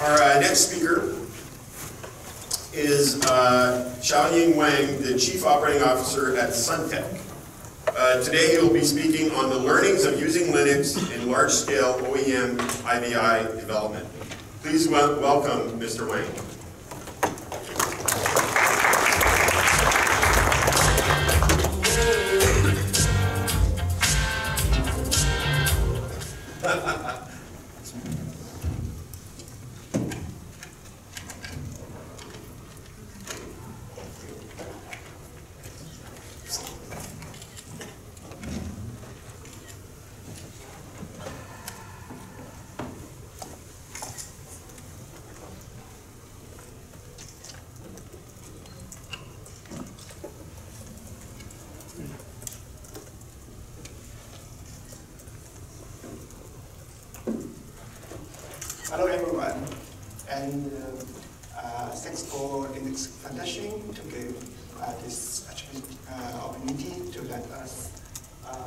Our next speaker is Xiaoying Wang, the Chief Operating Officer at Suntech. Today he'll be speaking on the learnings of using Linux in large-scale OEM IVI development. Please welcome Mr. Wang. Hello everyone, and thanks for Linux Foundation to give this opportunity to let us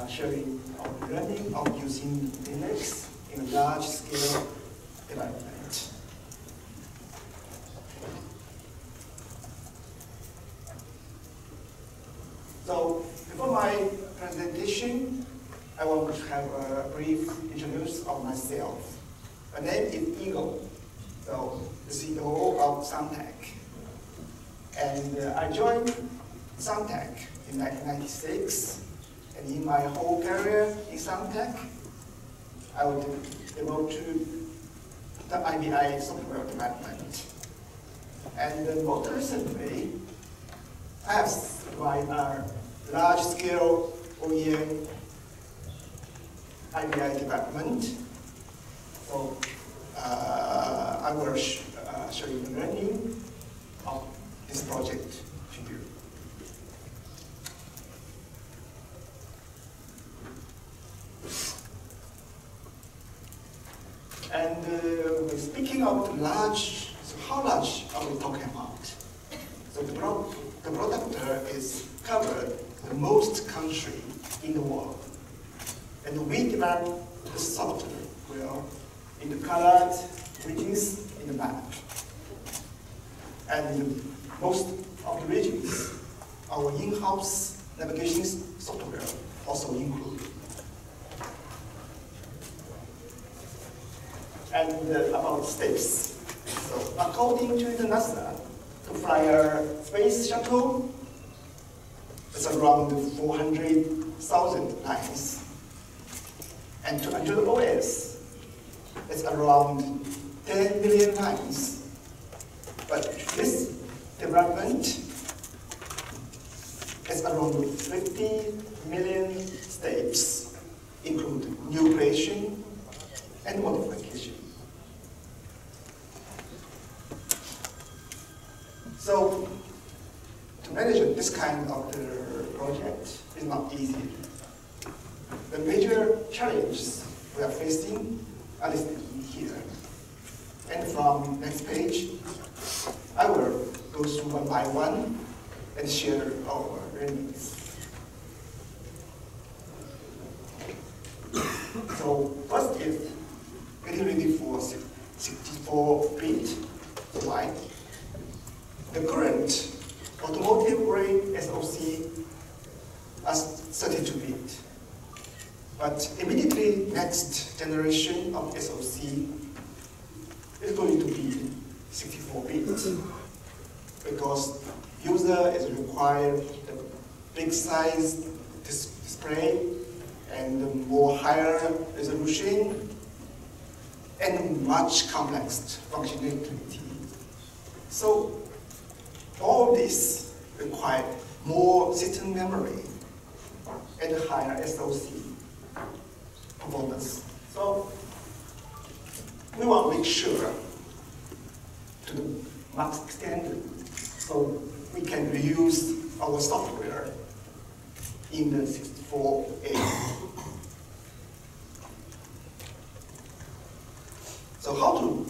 sharing our learning of using Linux in a large-scale development. So before my presentation, I want to have a brief introduction of myself. My name is Eagle, so the CEO of Suntech. And I joined Suntech in 1996, and in my whole career in Suntech, I was devoted to the IVI software development. And most recently, I have supervised a large-scale OEM IVI development. So I will show you the learning of this project to you. And speaking of large, so how large are we talking about? So the product is covered the most country in the world, and we develop the software in the colored regions in the map. And most of the regions, our in-house navigation software also included. And about steps. So according to the NASA, to fly a space shuttle, it's around 400,000 lines. And to enter the OS, it's around 10 million lines. But this development is around 50 million steps, including new creation and modification. So to manage this kind of the project is not easy. The major challenges we are facing are listed here. And from next page, I will go through one by one and share our learnings. So first is getting ready for 64-bit. Why? The current automotive grade SoC is 32-bit. But immediately next generation of SoC is going to be 64-bit because user is required the big size display and more higher resolution and much complex functionality. So all this require more system memory and higher SoC performance. So we want to make sure to the max extent so we can reuse our software in the 64A. So how to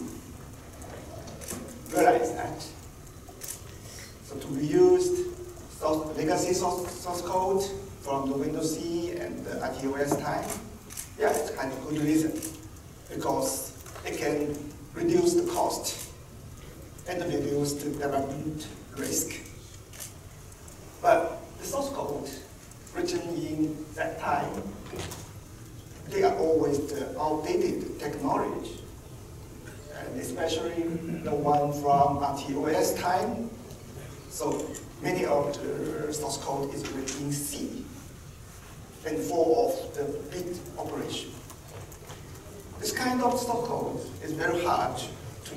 realize that? So to reuse legacy source code from the Windows C and the ITOS time, yeah, it's kind of good reason because it can reduce the the cost and reduce the development risk. But the source code written in that time, they are always the outdated technology, and especially the one from RTOS time. So many of the source code is written in C and full of the bit operation. This kind of source code is very hard to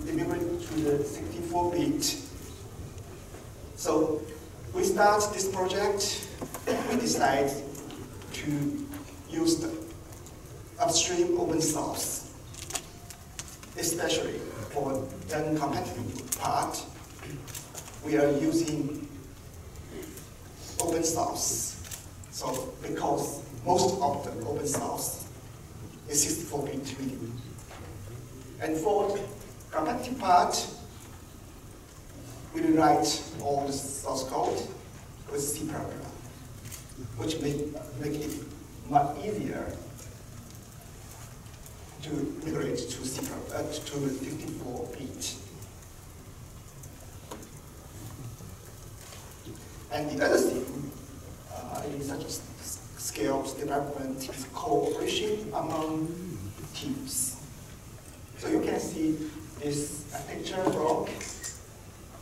deliver to the 64-bit. So we start this project, we decide to use the upstream open source, especially for the competitive part. We are using open source. So because most of the open source is 64-bit really. And for the competitive part, we write all the source code with C program, which make it much easier to migrate to to 54-bit. And the other thing in such a scale of development is cooperation among teams. So you can see this picture block.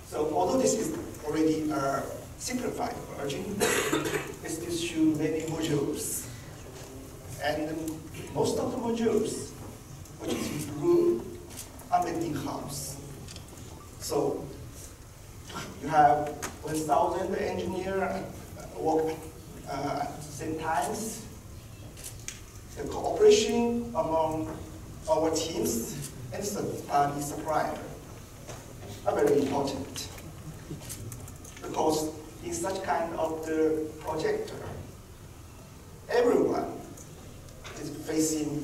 So although this is already a simplified version, it still shows many modules. And most of the modules, which is in blue, are made in-house. So you have 1,000 engineers work at the same time. The cooperation among our teams and third-party suppliers are very important, because in such kind of the project, everyone is facing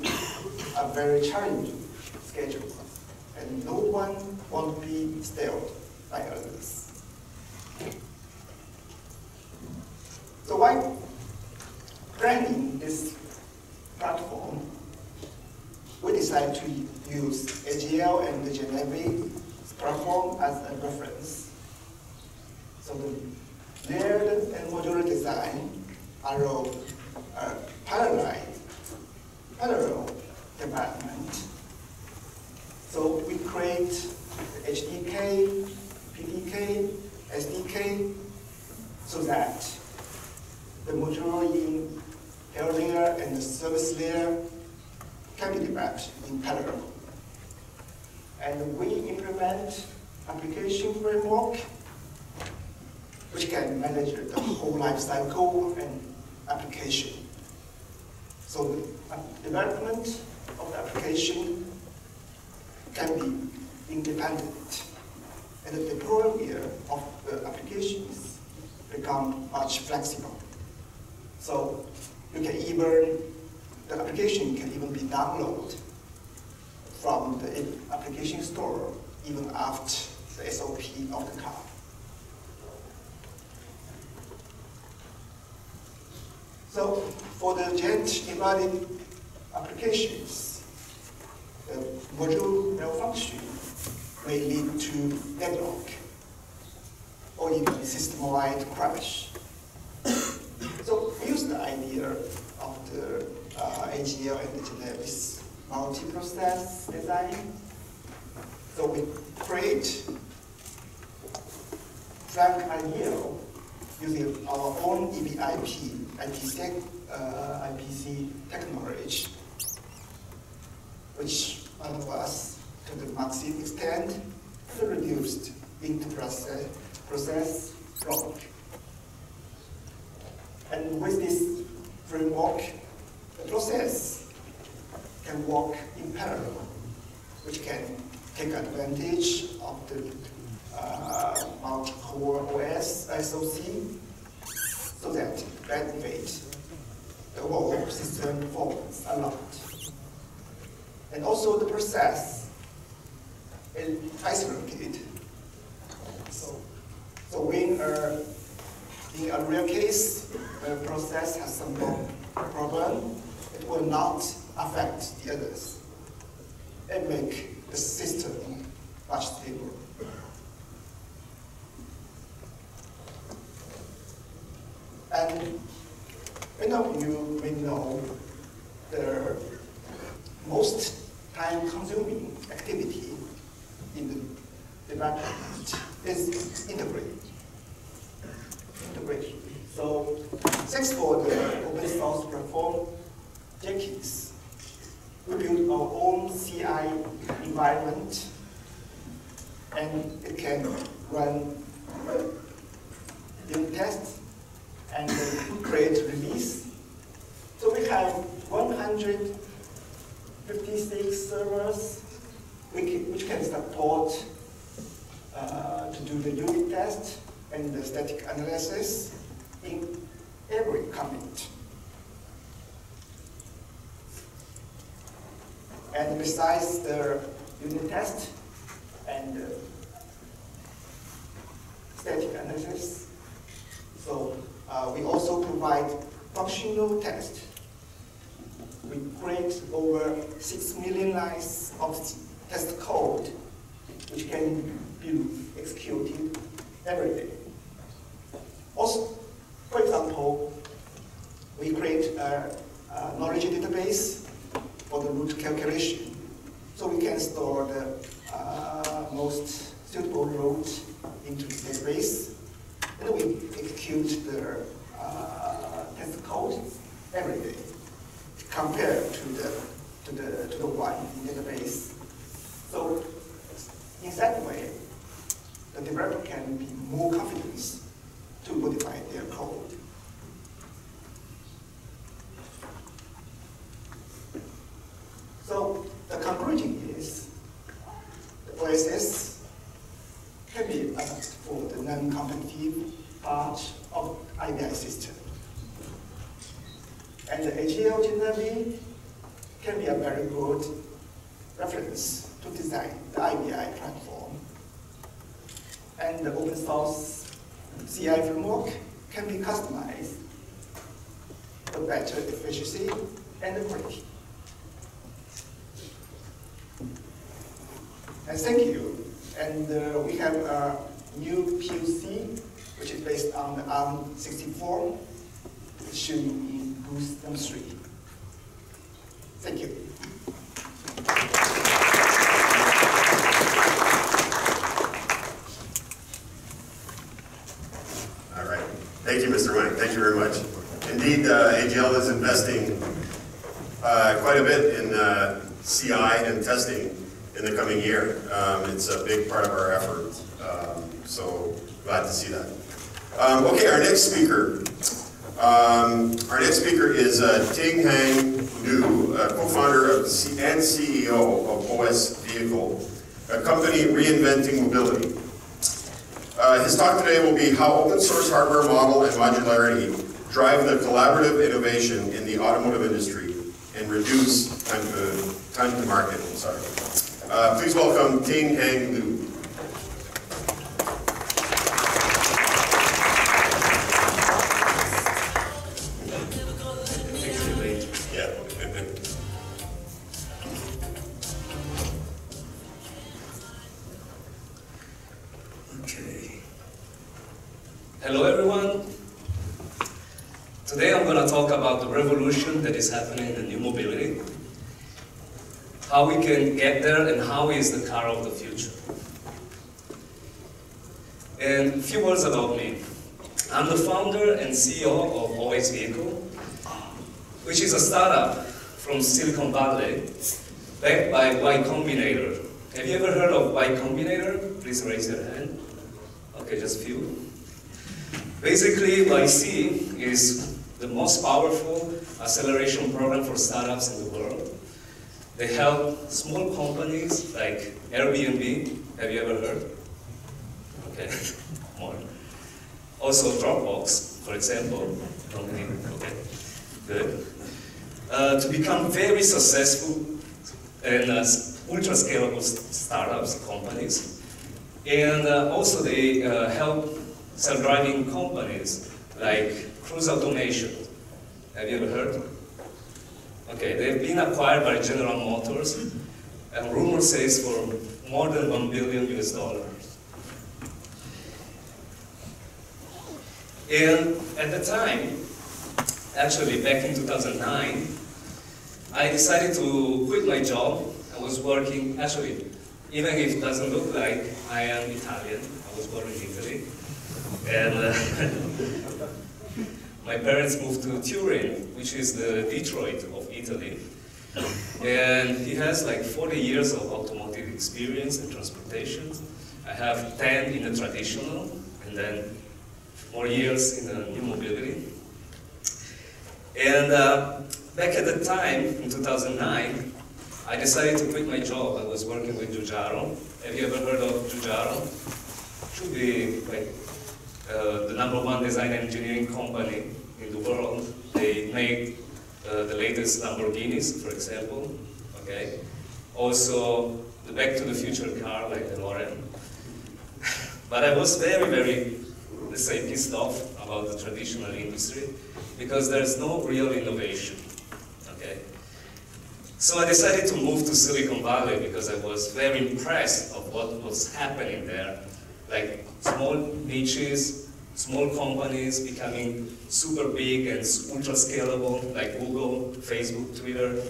a very challenging schedule, and no one wants to be stalled by others. So while planning this platform, we decided to use AGL and the Geneva platform as a reference. So the layered and modular design are parallel development. So we create the HDK, PDK, SDK, so that the module in tail layer and the service layer can be developed in parallel. And we implement application framework, which can manage the whole life cycle and application. So the development of the application can be independent, and the deployment of the applications become much flexible. So you can even, the application can even be downloaded from the application store even after the SOP of the car. So for the jet embedded applications, the module malfunction may lead to deadlock or even system-wide crash. So we use the idea of the AGL and the Genevis multi-process design. So we create Frank IDEO using our own EVIP IPC technology, which allows us to the maximum extent to reduce process block. And with this framework, the process can work in parallel, which can take advantage of the multi-core OS SoC, so that benefit the whole system performance a lot. And also the process is isolated. So when in a real case, where a process has some problem, it will not affect the others and make the much stable. And many of you may know the most time-consuming activity in the development is integration. So thanks for the open source platform, Jenkins, we built our own CI environment, and it can run unit tests and create release. So we have 156 servers which can support to do the unit test and the static analysis in every commit. And besides the unit test and static analysis, so we also provide functional test. We create over 6 million lines of test code which can be executed every day. Also, for example, we create a knowledge database for the root calculation. So we can store the most suitable route into the database, and we execute the test code every day compared to the one in the database. So in that way, the developer can be more confident to modify their code. So the conclusion is the OSS can be adapted for the non-competitive part of IVI system. And the AGL generally can be a very good reference to design the IVI platform. And the open source CI framework can be customized for better efficiency and quality. And thank you. And we have a new POC, which is based on the ARM64, shown in booth number 3. Thank you. All right. Thank you, Mr. Wang. Thank you very much. Indeed, AGL is investing quite a bit in CI and testing in the coming year. It's a big part of our effort, so glad to see that. Okay, our next speaker. Our next speaker is Ting Hang Liu, co-founder and CEO of OS Vehicle, a company reinventing mobility. His talk today will be how open source hardware model and modularity drive the collaborative innovation in the automotive industry and reduce time to market. Please welcome Ting Hang Liu. Hello everyone. Today I'm going to talk about the revolution that is happening in new mobility, how we can get there, and how is the car of the future. And a few words about me. I'm the founder and CEO of OS Vehicle, which is a startup from Silicon Valley, backed by Y Combinator. Have you ever heard of Y Combinator? Please raise your hand. Okay, just a few. Basically, YC is the most powerful acceleration program for startups in the world. They help small companies like Airbnb. Have you ever heard? Okay, more. Also Dropbox, for example. Okay, good. To become very successful and ultra-scalable startups, companies. And also they help self-driving companies like Cruise Automation. Have you ever heard? Okay, they've been acquired by General Motors, and rumor says for more than $1 billion US. And at the time, actually back in 2009, I decided to quit my job. I was working, actually, even if it doesn't look like I am Italian, I was born in Italy. And my parents moved to Turin, which is the Detroit of Italy. And he has like 40 years of automotive experience in transportation. I have 10 in the traditional, and then more years in the new mobility. And back at the time, in 2009, I decided to quit my job. I was working with Giugiaro. Have you ever heard of Giugiaro? Should be like the #1 design engineering company in the world. They make the latest Lamborghinis, for example. Okay. Also, the Back to the Future car, like the DeLorean. But I was very, very, let's say, pissed off about the traditional industry because there's no real innovation. Okay. So I decided to move to Silicon Valley because I was very impressed of what was happening there. Like small niches, small companies becoming super big and ultra scalable, like Google, Facebook, Twitter.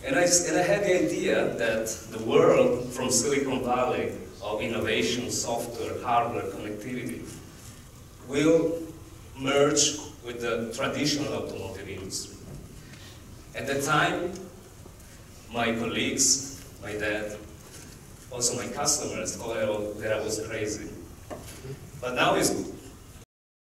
And I had the idea that the world from Silicon Valley of innovation, software, hardware, connectivity will merge with the traditional automotive industry. At the time, my colleagues, my dad, also my customers thought that I was crazy. But now it's